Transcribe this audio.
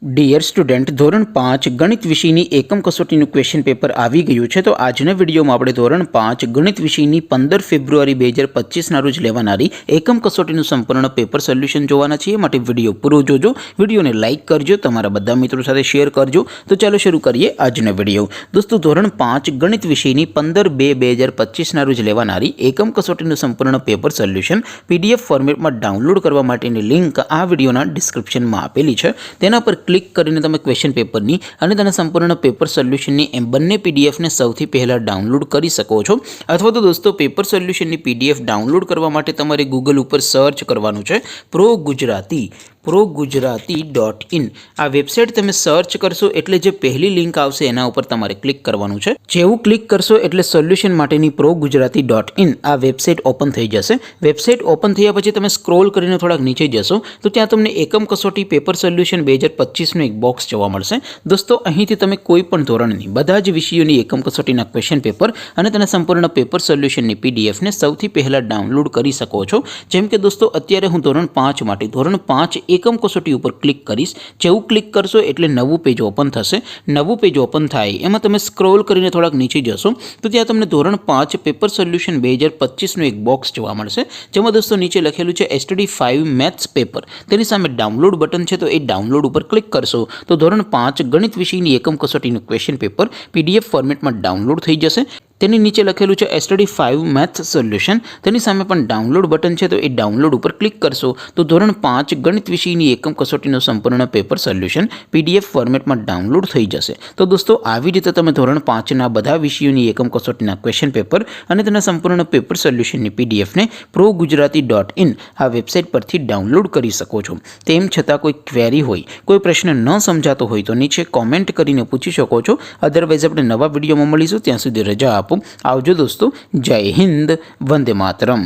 Dear student, ધોરણ 5 ગણિત વિષયની એકમ કસોટીનું ક્વેશ્ચન પેપર આવી ગયું છે. તો આજના વિડીયોમાં આપણે ધોરણ 5 ગણિત વિષયની 15 ફેબ્રુઆરી 2025ના રોજ લેવાનારી એકમ કસોટીનું સંપૂર્ણ પેપર સોલ્યુશન જોવાના છીએ. માટે વિડીયો પૂરો જોજો, વિડીયોને લાઇક કરજો, તમારા બધા મિત્રો સાથે શેર કરજો. તો ચાલો શરૂ કરીએ આજનો વિડીયો. દોસ્તો, ધોરણ 5 ગણિત વિષયની 15/2/2025ના રોજ લેવાનારી એકમ કસોટીનું સંપૂર્ણ પેપર સોલ્યુશન PDF ફોર્મેટમાં ડાઉનલોડ કરવા માટેની લિંક આ વિડીયોના ડિસ્ક્રિપ્શનમાં આપેલી છે. તેના પર ક્લિક કરીને તમે ક્વેશ્ચન પેપરની અને તેના સંપૂર્ણ પેપર સોલ્યુશનની એમ બંને પીડીએફને સૌથી પહેલાં ડાઉનલોડ કરી શકો છો. અથવા તો દોસ્તો, પેપર સોલ્યુશનની PDF ડાઉનલોડ કરવા માટે તમારે ગૂગલ ઉપર સર્ચ કરવાનું છે ProGujarati.in. આ વેબસાઇટ તમે સર્ચ કરશો એટલે જે પહેલી લિંક આવશે એના ઉપર તમારે ક્લિક કરવાનું છે. જેવું ક્લિક કરશો એટલે સોલ્યુશન માટેની ProGujarati.in આ વેબસાઇટ ઓપન થઈ જશે. વેબસાઇટ ઓપન થયા પછી તમે સ્ક્રોલ કરીને થોડાક નીચે જશો તો ત્યાં તમને એકમ કસોટી પેપર સોલ્યુશન 2025નું એક બોક્સ જોવા મળશે. દોસ્તો, અહીંથી તમે કોઈ પણ ધોરણની બધા જ વિષયોની એકમ કસોટીના ક્વેશ્ચન પેપર અને તેના સંપૂર્ણ પેપર સોલ્યુશનની PDFને સૌથી પહેલાં ડાઉનલોડ કરી શકો છો. જેમ કે દોસ્તો, અત્યારે હું ધોરણ 5 માટે ધોરણ 5 એકમ કસોટી ઉપર ક્લિક કરીશ. જેવું ક્લિક કરશો એટલે નવું પેજ ઓપન થશે. નવું પેજ ઓપન થાય એમાં તમે સ્ક્રોલ કરીને થોડાક નીચે જશો તો ત્યાં તમને ધોરણ 5 પેપર સોલ્યુશન 2025નું એક બોક્સ જોવા મળશે. જેમાં દોસ્તો નીચે લખેલું છે STD5 મેથ્સ પેપર. તેની સામે ડાઉનલોડ બટન છે, તો એ ડાઉનલોડ ઉપર ક્લિક કરશો તો ધોરણ 5 ગણિત વિષયની એકમ કસોટીનું ક્વેશ્ચન પેપર PDF ફોર્મેટમાં ડાઉનલોડ થઈ જશે. તેની નીચે લખેલું છે STD5 મેથ્સ સોલ્યુશન. તેની સામે પણ ડાઉનલોડ બટન છે, તો એ ડાઉનલોડ ઉપર ક્લિક કરશો તો ધોરણ 5 ગણિત વિષયની એકમ કસોટીનું સંપૂર્ણ પેપર સોલ્યુશન PDF ફોર્મેટમાં ડાઉનલોડ થઈ જશે. તો દોસ્તો, આવી રીતે તમે ધોરણ 5ના બધા વિષયોની એકમ કસોટીના ક્વેશ્ચન પેપર અને તેના સંપૂર્ણ પેપર સોલ્યુશનની PDFને ProGujarati.in આ વેબસાઇટ પરથી ડાઉનલોડ કરી શકો છો. તેમ છતાં કોઈ ક્વેરી હોય, કોઈ પ્રશ્ન ન સમજાતો હોય તો નીચે કોમેન્ટ કરીને પૂછી શકો છો. અધરવાઇઝ આપણે નવા વિડીયોમાં મળીશું. ત્યાં સુધી રજા આપો. આવજો દોસ્તો. જય હિન્દ. વંદે માતરમ.